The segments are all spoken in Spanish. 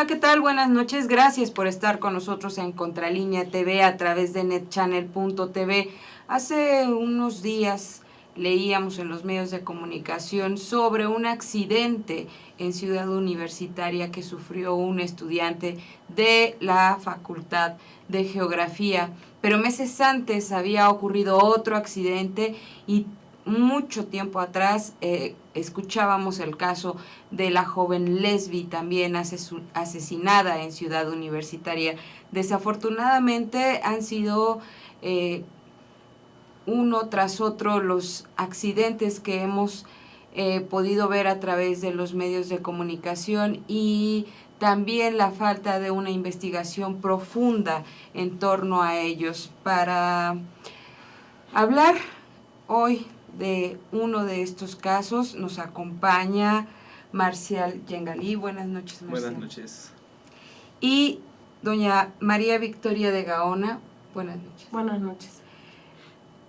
Hola, ¿qué tal? Buenas noches. Gracias por estar con nosotros en Contralínea TV a través de netchannel.tv. Hace unos días leíamos en los medios de comunicación sobre un accidente en Ciudad Universitaria que sufrió un estudiante de la Facultad de Geografía. Pero meses antes había ocurrido otro accidente y mucho tiempo atrás escuchábamos el caso de la joven Lesbi, también asesinada en Ciudad Universitaria. Desafortunadamente han sido uno tras otro los accidentes que hemos podido ver a través de los medios de comunicación y también la falta de una investigación profunda en torno a ellos. Para hablar hoy de uno de estos casos nos acompaña Marcial Yengalí. Buenas noches, Marcial. Buenas noches. Y doña María Victoria de Gaona. Buenas noches. Buenas noches.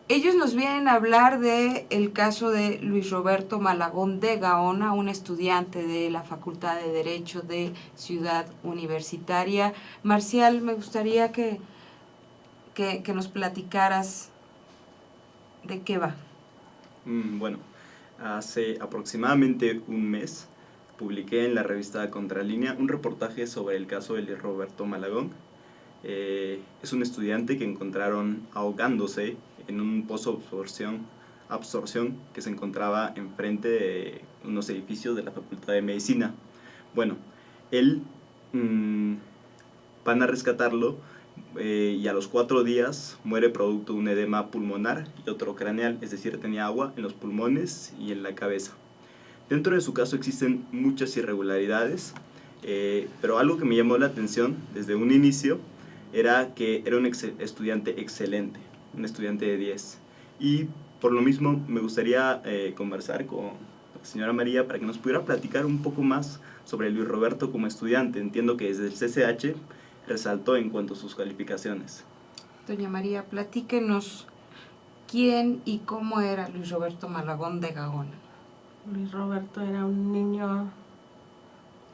Ellos nos vienen a hablar del caso de Luis Roberto Malagón de Gaona, un estudiante de la Facultad de Derecho de Ciudad Universitaria. Marcial, me gustaría que nos platicaras de qué va. Bueno, hace aproximadamente un mes publiqué en la revista Contralínea un reportaje sobre el caso de Luis Roberto Malagón. Es un estudiante que encontraron ahogándose en un pozo de absorción que se encontraba enfrente de unos edificios de la Facultad de Medicina. Bueno, él van a rescatarlo y a los 4 días muere producto de un edema pulmonar y otro craneal, es decir, tenía agua en los pulmones y en la cabeza. Dentro de su caso existen muchas irregularidades, pero algo que me llamó la atención desde un inicio era que era un estudiante excelente, un estudiante de 10. Y por lo mismo me gustaría conversar con la señora María para que nos pudiera platicar un poco más sobre Luis Roberto como estudiante. Entiendo que desde el CCH resaltó en cuanto a sus calificaciones. Doña María, platíquenos quién y cómo era Luis Roberto Malagón de Gaona. Luis Roberto era un niño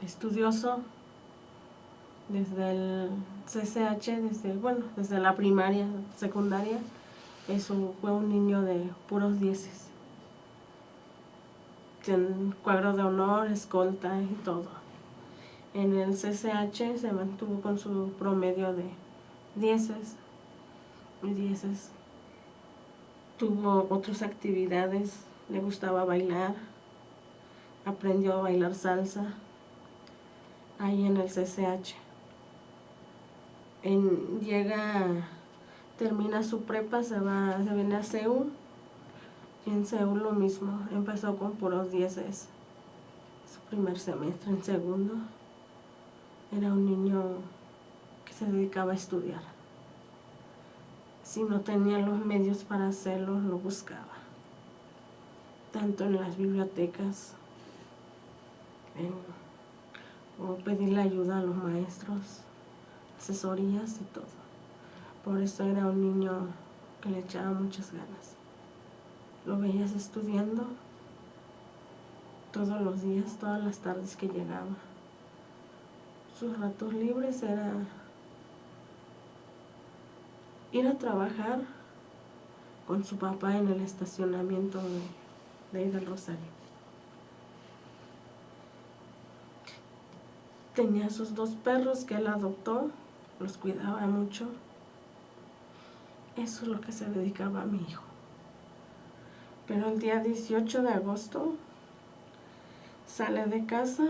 estudioso desde el CCH, desde la primaria, secundaria. Eso fue un niño de puros 10. En cuadro de honor, escolta y todo. En el CCH se mantuvo con su promedio de 10. Tuvo otras actividades, le gustaba bailar, aprendió a bailar salsa ahí en el CCH. Termina su prepa, se viene a CEU, y en CEU lo mismo, empezó con puros 10. Su primer semestre, en segundo, era un niño que se dedicaba a estudiar. Si no tenía los medios para hacerlo, lo buscaba, tanto en las bibliotecas, o pedirle ayuda a los maestros, asesorías y todo. Por eso era un niño que le echaba muchas ganas. Lo veías estudiando todos los días, todas las tardes que llegaba. Sus ratos libres era ir a trabajar con su papá en el estacionamiento de ahí del Rosario. Tenía sus 2 perros que él adoptó, los cuidaba mucho. Eso es lo que se dedicaba a mi hijo. Pero el día 18 de agosto sale de casa.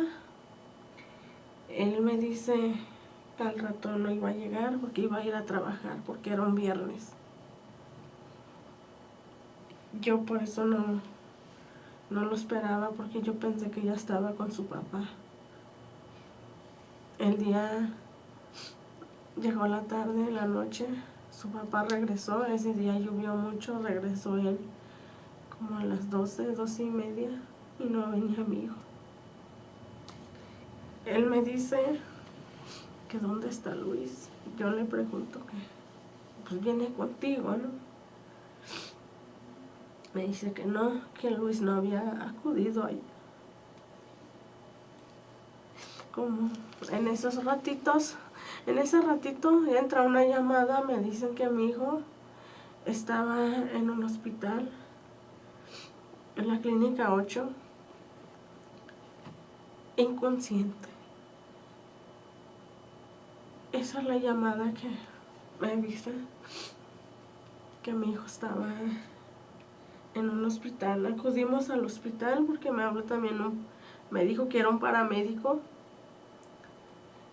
Él me dice que al rato no iba a llegar porque iba a ir a trabajar, porque era un viernes. Yo por eso no lo esperaba, porque yo pensé que ya estaba con su papá. El día llegó la tarde, la noche, su papá regresó. Ese día llovió mucho, regresó él como a las 12:30, y no venía mi hijo. Él me dice que dónde está Luis. Yo le pregunto que pues viene contigo, ¿no? Me dice que no, que Luis no había acudido ahí. como en ese ratito entra una llamada, me dicen que mi hijo estaba en un hospital, en la clínica 8, inconsciente. Esa es la llamada que me avisa que mi hijo estaba en un hospital. Acudimos al hospital porque me habló también me dijo que era un paramédico.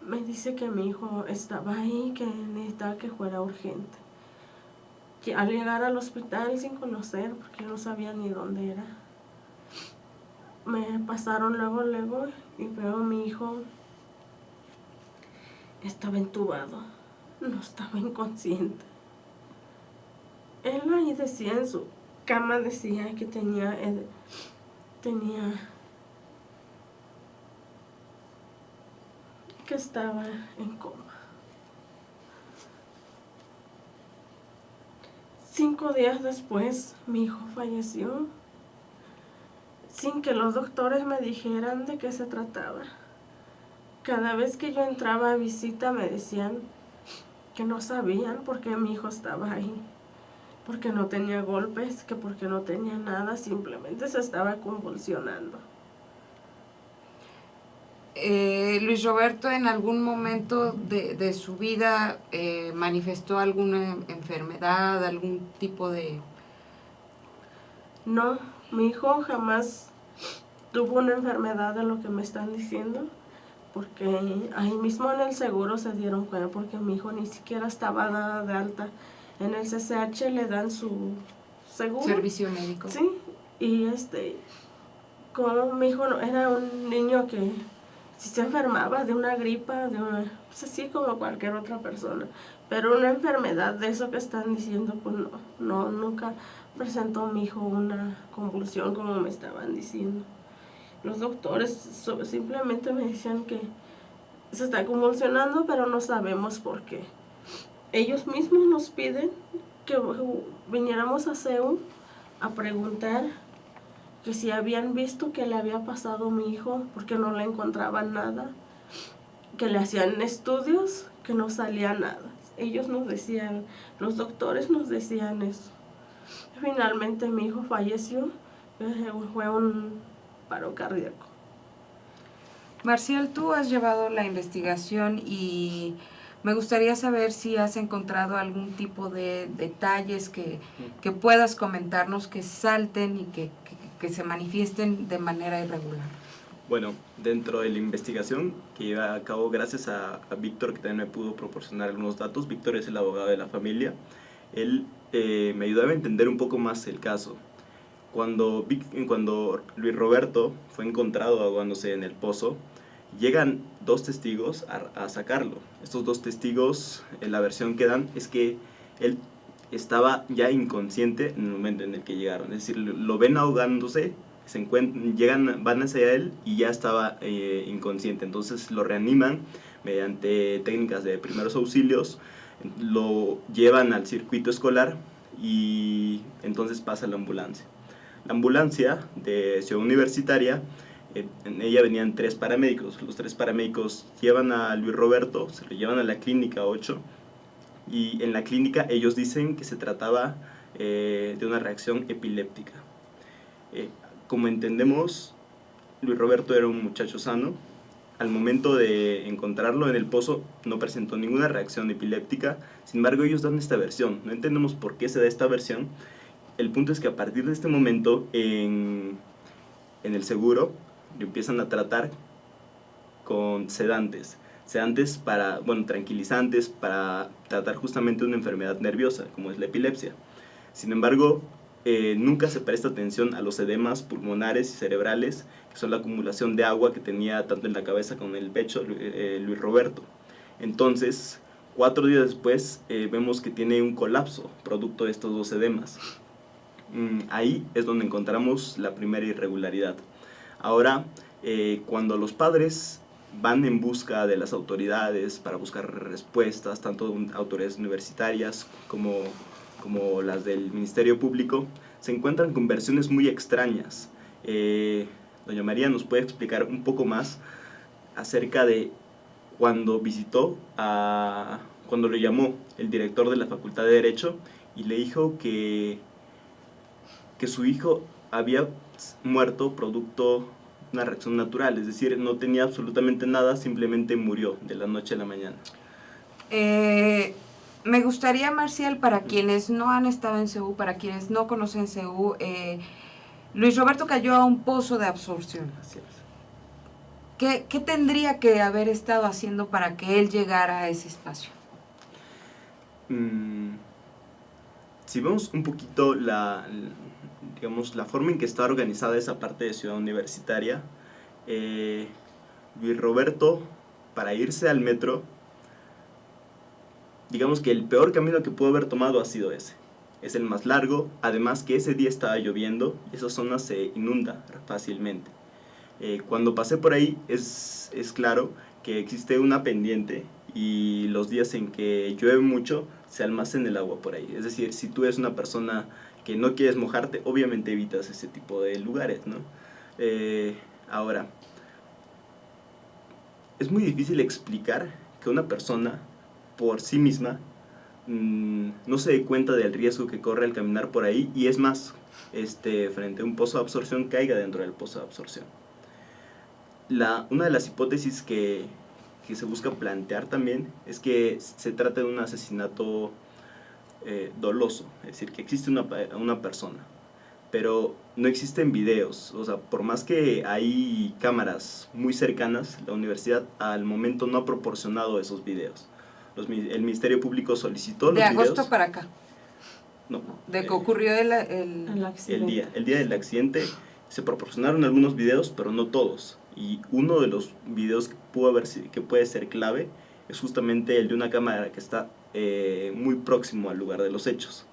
Me dice que mi hijo estaba ahí, que necesitaba que fuera urgente. Que al llegar al hospital sin conocer, porque no sabía ni dónde era, me pasaron luego y veo a mi hijo estaba entubado, no estaba inconsciente. Él ahí decía, en su cama decía que tenía que estaba en coma. 5 días después, mi hijo falleció, sin que los doctores me dijeran de qué se trataba. Cada vez que yo entraba a visita me decían que no sabían por qué mi hijo estaba ahí, porque no tenía golpes, que porque no tenía nada, simplemente se estaba convulsionando. Luis Roberto, ¿en algún momento de su vida manifestó alguna enfermedad, algún tipo de...? No, mi hijo jamás tuvo una enfermedad de lo que me están diciendo, porque ahí mismo en el seguro se dieron cuenta, porque mi hijo ni siquiera estaba dada de alta. En el CCH le dan su seguro. Servicio médico. Sí, y como mi hijo era un niño que si se enfermaba de una gripa, pues así como cualquier otra persona, pero una enfermedad de eso que están diciendo, pues no, nunca presentó mi hijo una convulsión como me estaban diciendo. Los doctores simplemente me decían que se está convulsionando, pero no sabemos por qué. Ellos mismos nos piden que viniéramos a CEU a preguntar que si habían visto que le había pasado a mi hijo, porque no le encontraban nada, que le hacían estudios, que no salía nada. Ellos nos decían, los doctores nos decían eso. Finalmente mi hijo falleció, fue un paro cardíaco. Marcial, tú has llevado la investigación y me gustaría saber si has encontrado algún tipo de detalles que puedas comentarnos, que salten y que se manifiesten de manera irregular. Bueno, dentro de la investigación que lleva a cabo gracias a Víctor, que también me pudo proporcionar algunos datos. Víctor es el abogado de la familia. Él me ayudaba a entender un poco más el caso. Cuando Luis Roberto fue encontrado ahogándose en el pozo, llegan 2 testigos a sacarlo. Estos 2 testigos, la versión que dan es que él estaba ya inconsciente en el momento en el que llegaron. Es decir, lo ven ahogándose, van hacia él y ya estaba inconsciente. Entonces lo reaniman mediante técnicas de primeros auxilios, lo llevan al circuito escolar y entonces pasa la ambulancia. La ambulancia de Ciudad Universitaria, en ella venían 3 paramédicos. Los 3 paramédicos llevan a Luis Roberto, se lo llevan a la clínica 8 y en la clínica ellos dicen que se trataba de una reacción epiléptica. Como entendemos, Luis Roberto era un muchacho sano. Al momento de encontrarlo en el pozo no presentó ninguna reacción epiléptica. Sin embargo, ellos dan esta versión. No entendemos por qué se da esta versión. El punto es que a partir de este momento en el seguro lo empiezan a tratar con sedantes tranquilizantes para tratar justamente una enfermedad nerviosa como es la epilepsia. Sin embargo, nunca se presta atención a los edemas pulmonares y cerebrales, que son la acumulación de agua que tenía tanto en la cabeza como en el pecho Luis Roberto. Entonces, 4 días después vemos que tiene un colapso producto de estos 2 edemas. Ahí es donde encontramos la primera irregularidad. Ahora, cuando los padres van en busca de las autoridades para buscar respuestas, tanto autoridades universitarias como las del Ministerio Público, se encuentran con versiones muy extrañas. Doña María, ¿nos puede explicar un poco más acerca de cuando lo llamó el director de la Facultad de Derecho y le dijo que su hijo había muerto producto de una reacción natural, es decir, no tenía absolutamente nada, simplemente murió de la noche a la mañana. Me gustaría, Marcial, para quienes no han estado en CEU, para quienes no conocen CEU, Luis Roberto cayó a un pozo de absorción. Así es. ¿Qué tendría que haber estado haciendo para que él llegara a ese espacio? Si vemos un poquito la forma en que está organizada esa parte de Ciudad Universitaria, Luis Roberto, para irse al metro, digamos que el peor camino que pudo haber tomado ha sido ese. Es el más largo, además que ese día estaba lloviendo y esa zona se inunda fácilmente. Cuando pasé por ahí es claro que existe una pendiente y los días en que llueve mucho se almacena el agua por ahí. Es decir, si tú eres una persona que no quieres mojarte, obviamente evitas ese tipo de lugares, ¿no? Ahora, es muy difícil explicar que una persona por sí misma no se dé cuenta del riesgo que corre al caminar por ahí y es más, frente a un pozo de absorción, caiga dentro del pozo de absorción. Una de las hipótesis que se busca plantear también es que se trata de un asesinato doloso, es decir, que existe una persona, pero no existen videos. O sea, por más que hay cámaras muy cercanas, la universidad al momento no ha proporcionado esos videos. El Ministerio Público solicitó los videos. ¿De agosto para acá? No. ¿De que ocurrió el accidente? El día del accidente se proporcionaron algunos videos, pero no todos. Y uno de los videos que puede ser clave es justamente el de una cámara que está muy próximo al lugar de los hechos.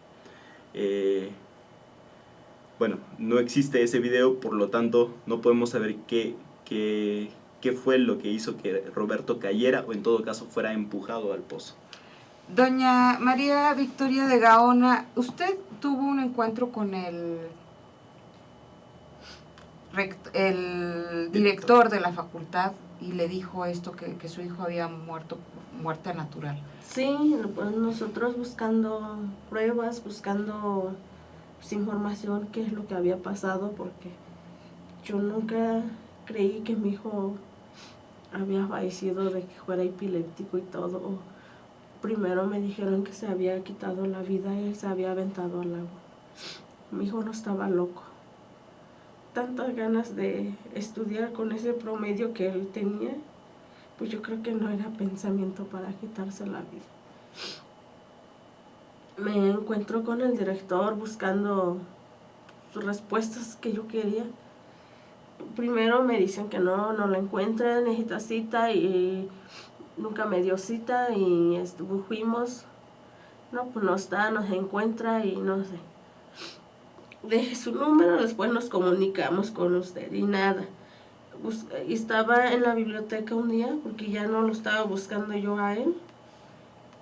Bueno, no existe ese video, por lo tanto no podemos saber qué fue lo que hizo que Roberto cayera o en todo caso fuera empujado al pozo. Doña María Victoria de Gaona, ¿usted tuvo un encuentro con el director de la facultad y le dijo esto, que su hijo había muerto por muerte natural? Sí, pues nosotros buscando pruebas, buscando pues, información, qué es lo que había pasado, porque yo nunca creí que mi hijo había fallecido de que fuera epiléptico y todo. Primero me dijeron que se había quitado la vida y él se había aventado al agua. Mi hijo no estaba loco. Tantas ganas de estudiar con ese promedio que él tenía, pues yo creo que no era pensamiento para quitarse la vida. Me encuentro con el director buscando sus respuestas que yo quería. Primero me dicen que no la encuentran, necesita cita y nunca me dio cita y fuimos. No, pues no está, no se encuentra y no sé. Deje su número, después nos comunicamos con usted y nada. Estaba en la biblioteca un día porque ya no lo estaba buscando yo a él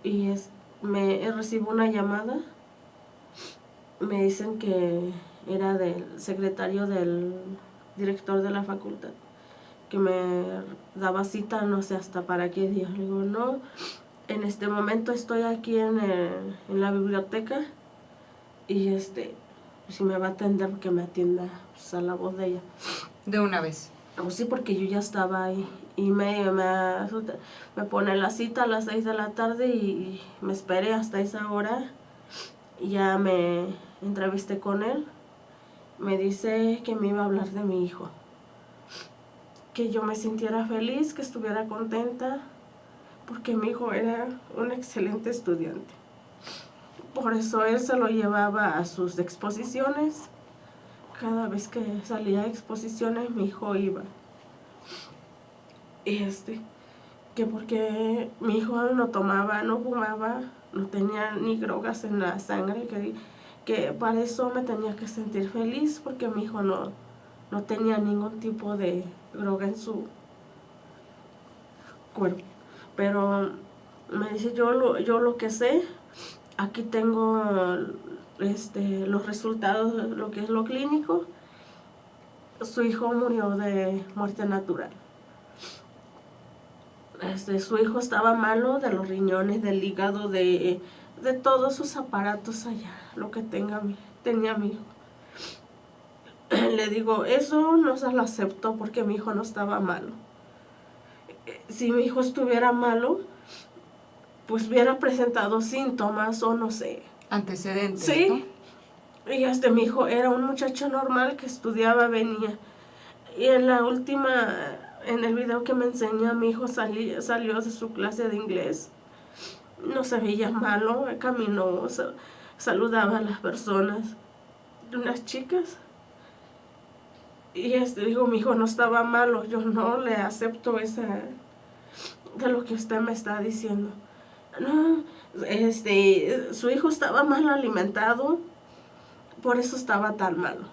y me recibo una llamada. Me dicen que era del secretario del director de la facultad, que me daba cita no sé hasta para qué día. Le digo, no, en este momento estoy aquí en la biblioteca y si me va a atender, que me atienda pues, a la voz de ella. De una vez. Oh, sí, porque yo ya estaba ahí y me pone la cita a las 6 de la tarde y me esperé hasta esa hora y ya me entrevisté con él. Me dice que me iba a hablar de mi hijo, que yo me sintiera feliz, que estuviera contenta, porque mi hijo era un excelente estudiante. Por eso él se lo llevaba a sus exposiciones. Cada vez que salía a exposiciones, mi hijo iba. Y que porque mi hijo no tomaba, no fumaba, no tenía ni drogas en la sangre, que para eso me tenía que sentir feliz, porque mi hijo no tenía ningún tipo de droga en su cuerpo. Pero me dice, yo lo que sé, aquí tengo los resultados, lo que es lo clínico. Su hijo murió de muerte natural. Su hijo estaba malo de los riñones, del hígado, de todos sus aparatos allá, lo que tenía mi hijo. Le digo, eso no se lo acepto porque mi hijo no estaba malo. Si mi hijo estuviera malo, pues hubiera presentado síntomas o no sé. Antecedentes, Sí. ¿no? Y mi hijo era un muchacho normal que estudiaba, venía. Y en el video que me enseña, mi hijo salió de su clase de inglés. No se veía malo, caminó, saludaba a las personas, unas chicas. Y digo, mi hijo no estaba malo, yo no le acepto de lo que usted me está diciendo. No, su hijo estaba mal alimentado, por eso estaba tan malo.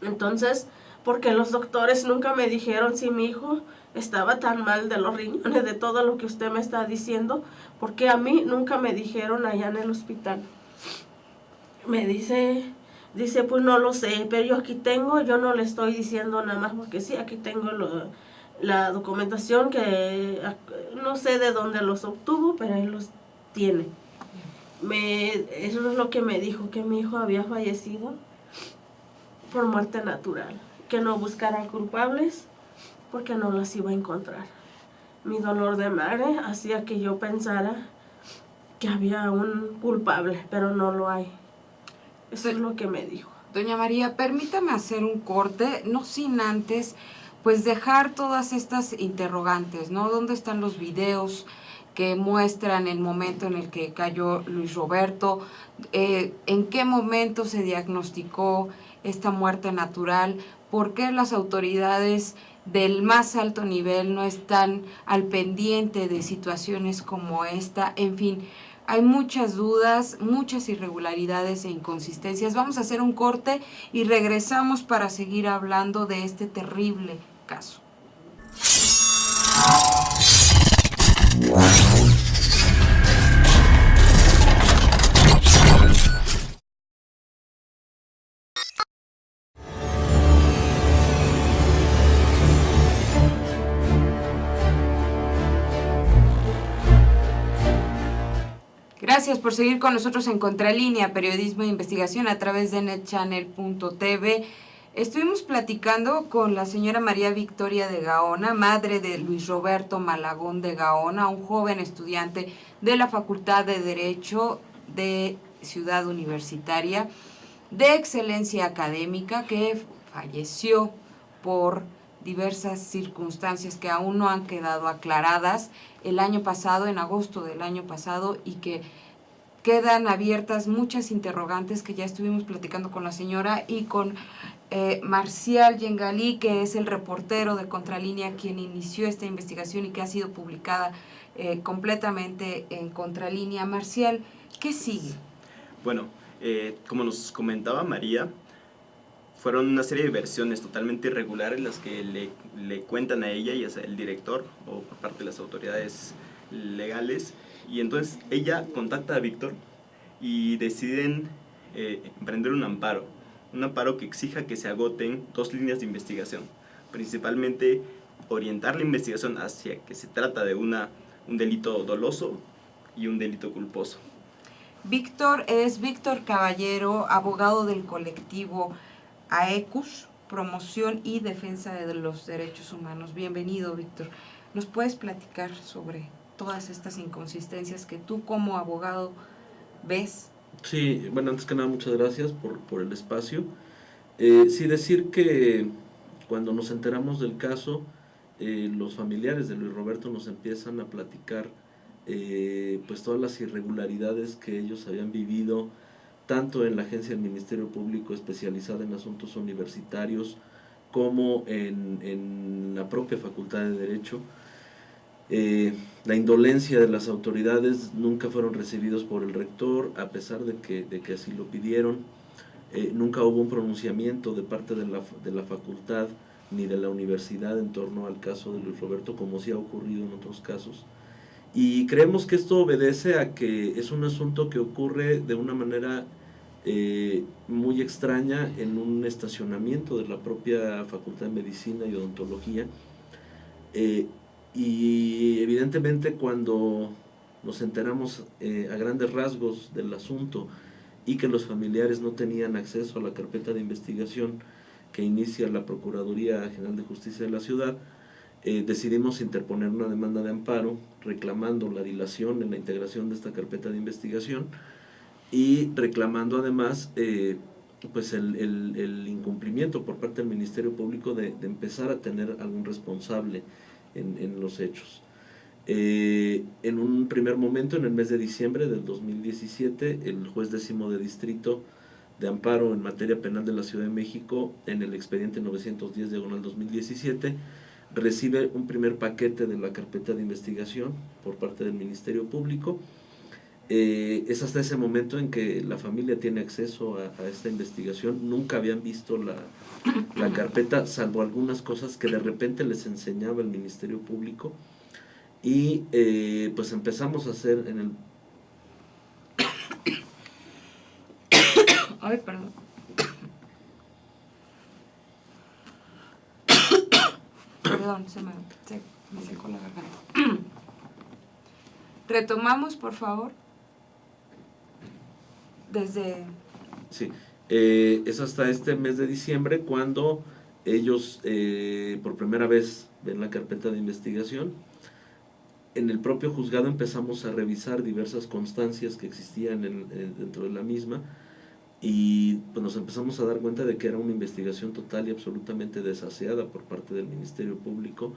Entonces, porque los doctores nunca me dijeron si mi hijo estaba tan mal de los riñones, de todo lo que usted me está diciendo, porque a mí nunca me dijeron allá en el hospital. Me dice, pues no lo sé, pero yo no le estoy diciendo nada más porque sí, aquí tengo la documentación que no sé de dónde los obtuvo, pero él los tiene. Eso es lo que me dijo, que mi hijo había fallecido por muerte natural, que no buscara culpables porque no las iba a encontrar. Mi dolor de madre hacía que yo pensara que había un culpable, pero no lo hay. Eso es lo que me dijo. Doña María, permítame hacer un corte, no sin antes, pues dejar todas estas interrogantes, ¿no? ¿Dónde están los videos que muestran el momento en el que cayó Luis Roberto? ¿En qué momento se diagnosticó esta muerte natural? ¿Por qué las autoridades del más alto nivel no están al pendiente de situaciones como esta? En fin, hay muchas dudas, muchas irregularidades e inconsistencias. Vamos a hacer un corte y regresamos para seguir hablando de este terrible caso. Gracias por seguir con nosotros en Contralínea, periodismo de investigación a través de netchannel.tv. Estuvimos platicando con la señora María Victoria de Gaona, madre de Luis Roberto Malagón de Gaona, un joven estudiante de la Facultad de Derecho de Ciudad Universitaria, de excelencia académica, que falleció por diversas circunstancias que aún no han quedado aclaradas el año pasado, en agosto del año pasado, y que quedan abiertas muchas interrogantes que ya estuvimos platicando con la señora y con Marcial Yengalí, que es el reportero de Contralínea, quien inició esta investigación y que ha sido publicada completamente en Contralínea. Marcial, ¿qué sigue? Bueno, como nos comentaba María, fueron una serie de versiones totalmente irregulares las que le cuentan a ella, ya sea el director o por parte de las autoridades legales. Y entonces ella contacta a Víctor y deciden emprender un amparo que exija que se agoten 2 líneas de investigación. Principalmente orientar la investigación hacia que se trata de un delito doloso y un delito culposo. Víctor es Víctor Caballero, abogado del colectivo AECUS, Promoción y Defensa de los Derechos Humanos. Bienvenido, Víctor. ¿Nos puedes platicar sobre todas estas inconsistencias que tú como abogado ves? Sí, bueno, antes que nada muchas gracias por el espacio. Sí, decir que cuando nos enteramos del caso, los familiares de Luis Roberto nos empiezan a platicar pues todas las irregularidades que ellos habían vivido, tanto en la agencia del Ministerio Público especializada en asuntos universitarios, como en la propia Facultad de Derecho. La indolencia de las autoridades, nunca fueron recibidos por el rector, a pesar de que así lo pidieron. Nunca hubo un pronunciamiento de parte de la facultad ni de la universidad en torno al caso de Luis Roberto, como sí ha ocurrido en otros casos. Y creemos que esto obedece a que es un asunto que ocurre de una manera muy extraña en un estacionamiento de la propia Facultad de Medicina y Odontología. y evidentemente cuando nos enteramos a grandes rasgos del asunto y que los familiares no tenían acceso a la carpeta de investigación que inicia la Procuraduría General de Justicia de la ciudad, decidimos interponer una demanda de amparo reclamando la dilación en la integración de esta carpeta de investigación y reclamando además pues el incumplimiento por parte del Ministerio Público de empezar a tener algún responsable en los hechos. En un primer momento, en el mes de diciembre del 2017, el juez 10º de distrito de amparo en materia penal de la Ciudad de México, en el expediente 910/2017, recibe un primer paquete de la carpeta de investigación por parte del Ministerio Público. Es hasta ese momento en que la familia tiene acceso a esta investigación. Nunca habían visto la carpeta, salvo algunas cosas que de repente les enseñaba el Ministerio Público. Y pues empezamos a hacer en el... Ay, perdón. Perdón, se me secó la garganta. Retomamos, por favor. Desde... Sí, es hasta este mes de diciembre cuando ellos por primera vez ven la carpeta de investigación. En el propio juzgado empezamos a revisar diversas constancias que existían dentro de la misma y pues nos empezamos a dar cuenta de que era una investigación total y absolutamente desaseada por parte del Ministerio Público,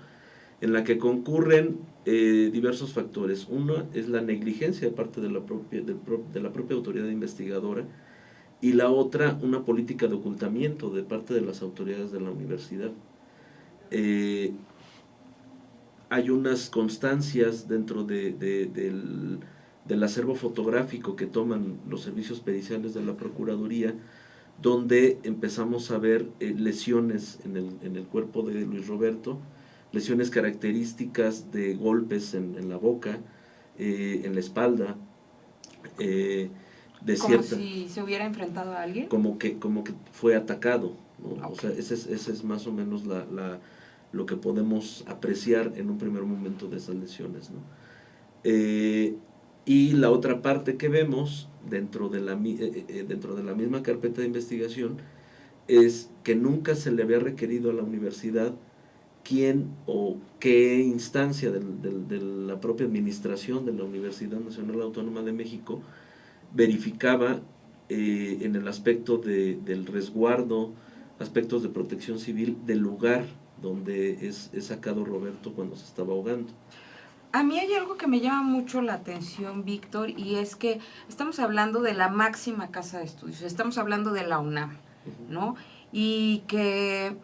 en la que concurren diversos factores. Uno es la negligencia de parte de la propia autoridad investigadora, y la otra, una política de ocultamiento de parte de las autoridades de la universidad. Hay unas constancias dentro del acervo fotográfico que toman los servicios periciales de la Procuraduría, donde empezamos a ver lesiones en el cuerpo de Luis Roberto, lesiones características de golpes en la boca, en la espalda, como si se hubiera enfrentado a alguien. Como que fue atacado, ¿no? Okay. O sea, ese es más o menos lo que podemos apreciar en un primer momento de esas lesiones, ¿no? Y la otra parte que vemos dentro de la misma carpeta de investigación es que nunca se le había requerido a la universidad quién o qué instancia de la propia administración de la Universidad Nacional Autónoma de México verificaba en el aspecto del resguardo, aspectos de protección civil del lugar donde es sacado Roberto cuando se estaba ahogando. A mí hay algo que me llama mucho la atención, Víctor, y es que estamos hablando de la máxima casa de estudios, estamos hablando de la UNAM, ¿no? Y que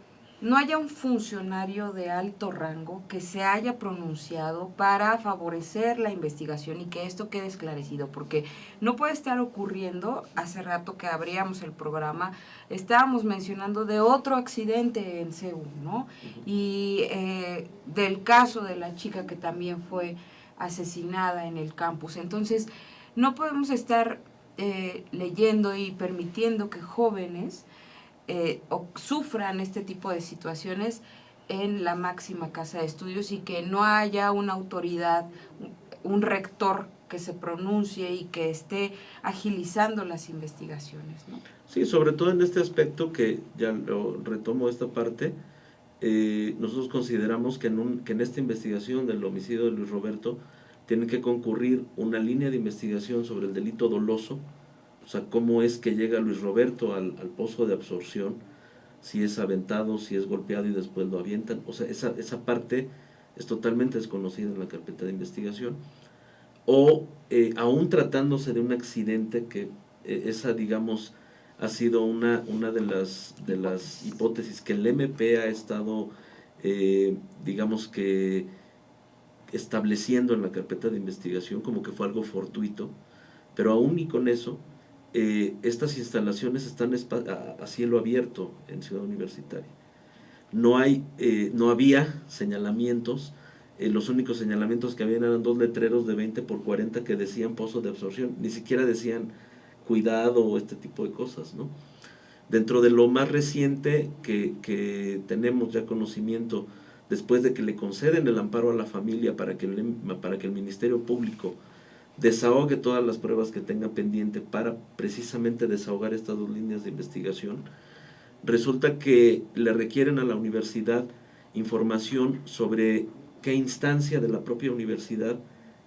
no haya un funcionario de alto rango que se haya pronunciado para favorecer la investigación y que esto quede esclarecido, porque no puede estar ocurriendo. Hace rato que abríamos el programa, estábamos mencionando de otro accidente en CEU, ¿no? Y del caso de la chica que también fue asesinada en el campus. Entonces, no podemos estar leyendo y permitiendo que jóvenes o sufran este tipo de situaciones en la máxima casa de estudios y que no haya una autoridad, un rector que se pronuncie y que esté agilizando las investigaciones, ¿no? Sí, sobre todo en este aspecto que ya lo retomo esta parte, nosotros consideramos que en esta investigación del homicidio de Luis Roberto tiene que concurrir una línea de investigación sobre el delito doloso. O sea, cómo es que llega Luis Roberto al pozo de absorción, si es aventado, si es golpeado y después lo avientan. O sea, esa parte es totalmente desconocida en la carpeta de investigación. O aún tratándose de un accidente, que esa, digamos, ha sido una de las hipótesis que el MP ha estado, digamos que, estableciendo en la carpeta de investigación, como que fue algo fortuito. Pero aún y con eso, estas instalaciones están a cielo abierto en Ciudad Universitaria. No había señalamientos. Los únicos señalamientos que habían eran 2 letreros de 20x40 que decían pozo de absorción, ni siquiera decían cuidado o este tipo de cosas, ¿no? Dentro de lo más reciente que tenemos ya conocimiento después de que le conceden el amparo a la familia para que el Ministerio Público desahogue todas las pruebas que tenga pendiente para precisamente desahogar estas 2 líneas de investigación, resulta que le requieren a la universidad información sobre qué instancia de la propia universidad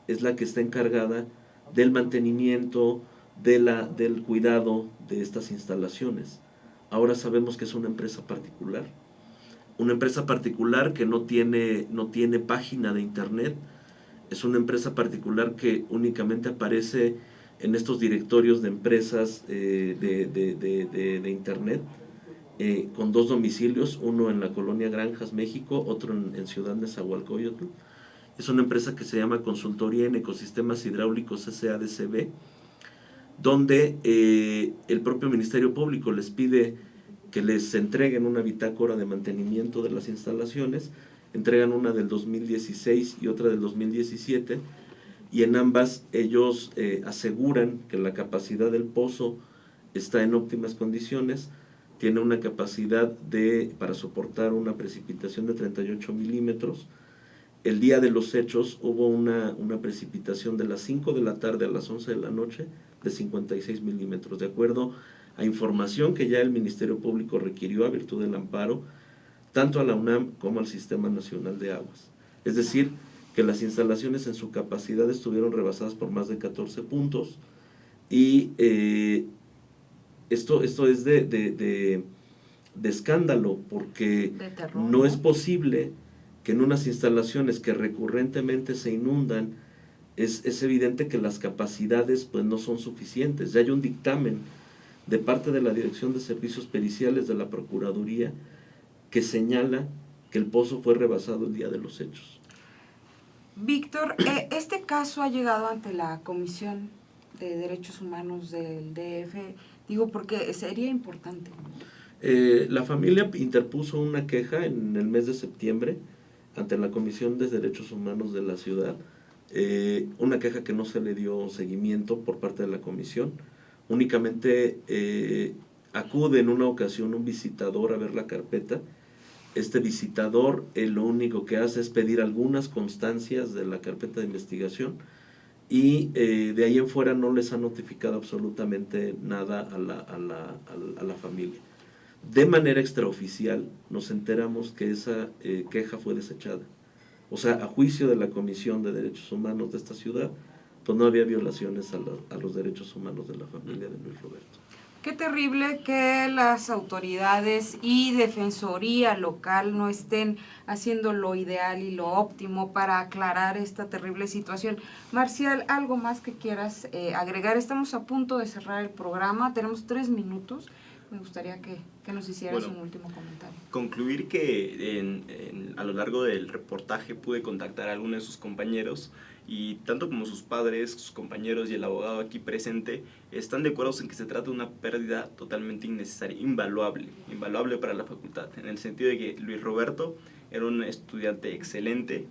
es la que está encargada del mantenimiento, del cuidado de estas instalaciones. Ahora sabemos que es una empresa particular que no tiene página de internet, es una empresa particular que únicamente aparece en estos directorios de empresas de internet, con 2 domicilios, uno en la colonia Granjas, México, otro en Ciudad Nezahualcóyotl. Es una empresa que se llama Consultoría en Ecosistemas Hidráulicos SADCB, donde el propio Ministerio Público les pide que les entreguen una bitácora de mantenimiento de las instalaciones, entregan una del 2016 y otra del 2017, y en ambas ellos aseguran que la capacidad del pozo está en óptimas condiciones, tiene una capacidad para soportar una precipitación de 38 milímetros. El día de los hechos hubo una precipitación de las 5 de la tarde a las 11 de la noche de 56 milímetros, de acuerdo a información que ya el Ministerio Público requirió a virtud del amparo, tanto a la UNAM como al Sistema Nacional de Aguas. Es decir, que las instalaciones en su capacidad estuvieron rebasadas por más de 14 puntos, y esto es de escándalo, porque De terror, no es posible que en unas instalaciones que recurrentemente se inundan, es evidente que las capacidades pues no son suficientes. Ya hay un dictamen de parte de la Dirección de Servicios Periciales de la Procuraduría que señala que el pozo fue rebasado el día de los hechos. Víctor, este caso ha llegado ante la Comisión de Derechos Humanos del DF, digo porque sería importante. La familia interpuso una queja en el mes de septiembre ante la Comisión de Derechos Humanos de la ciudad, una queja que no se le dio seguimiento por parte de la comisión. Únicamente acude en una ocasión un visitador a ver la carpeta. Este visitador lo único que hace es pedir algunas constancias de la carpeta de investigación, y de ahí en fuera no les ha notificado absolutamente nada a la familia. De manera extraoficial nos enteramos que esa queja fue desechada. O sea, a juicio de la Comisión de Derechos Humanos de esta ciudad, pues no había violaciones a los derechos humanos de la familia de Luis Roberto. Qué terrible que las autoridades y defensoría local no estén haciendo lo ideal y lo óptimo para aclarar esta terrible situación. Marcial, ¿algo más que quieras agregar? Estamos a punto de cerrar el programa, tenemos 3 minutos. Me gustaría que nos hicieras un último comentario. Concluir que a lo largo del reportaje pude contactar a algunos de sus compañeros, y tanto como sus padres, sus compañeros y el abogado aquí presente están de acuerdo en que se trata de una pérdida totalmente innecesaria, invaluable para la facultad, en el sentido de que Luis Roberto era un estudiante excelente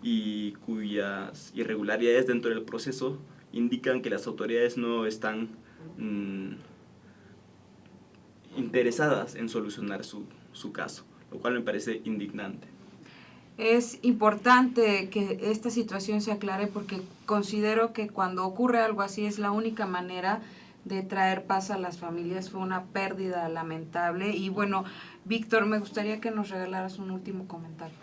y cuyas irregularidades dentro del proceso indican que las autoridades no están interesadas en solucionar su caso, lo cual me parece indignante. Es importante que esta situación se aclare porque considero que cuando ocurre algo así es la única manera de traer paz a las familias. Fue una pérdida lamentable. Y bueno, Víctor, me gustaría que nos regalaras un último comentario.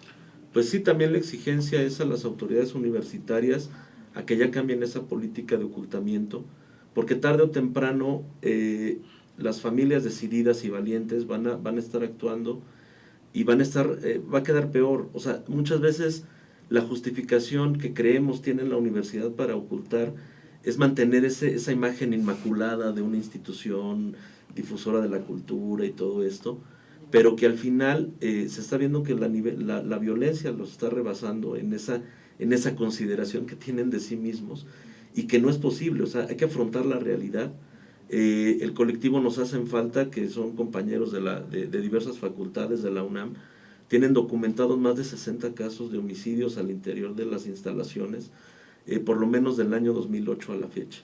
Pues sí, también la exigencia es a las autoridades universitarias a que ya cambien esa política de ocultamiento, porque tarde o temprano las familias decididas y valientes van a estar actuando y va a quedar peor. O sea, muchas veces la justificación que creemos tiene la universidad para ocultar es mantener esa imagen inmaculada de una institución difusora de la cultura y todo esto, pero que al final se está viendo que la violencia los está rebasando en esa consideración que tienen de sí mismos, y que no es posible. O sea, hay que afrontar la realidad. El colectivo Nos Hacen Falta, que son compañeros de diversas facultades de la UNAM, tienen documentados más de 60 casos de homicidios al interior de las instalaciones, por lo menos del año 2008 a la fecha.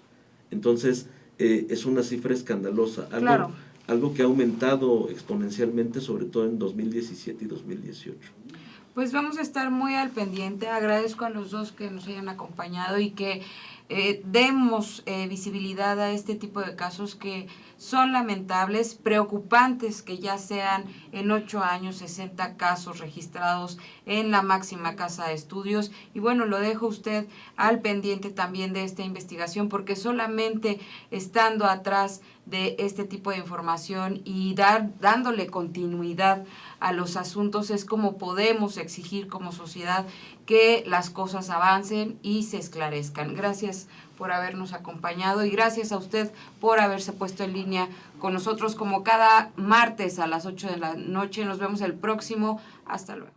Entonces, es una cifra escandalosa, algo que ha aumentado exponencialmente, sobre todo en 2017 y 2018. Pues vamos a estar muy al pendiente. Agradezco a los dos que nos hayan acompañado y que demos visibilidad a este tipo de casos que son lamentables, preocupantes, que ya sean en 8 años 60 casos registrados en la máxima casa de estudios. Y bueno, lo dejo usted al pendiente también de esta investigación, porque solamente estando atrás de este tipo de información y dándole continuidad a los asuntos es como podemos exigir como sociedad que las cosas avancen y se esclarezcan. Gracias por habernos acompañado y gracias a usted por haberse puesto en línea con nosotros como cada martes a las 8 de la noche. Nos vemos el próximo. Hasta luego.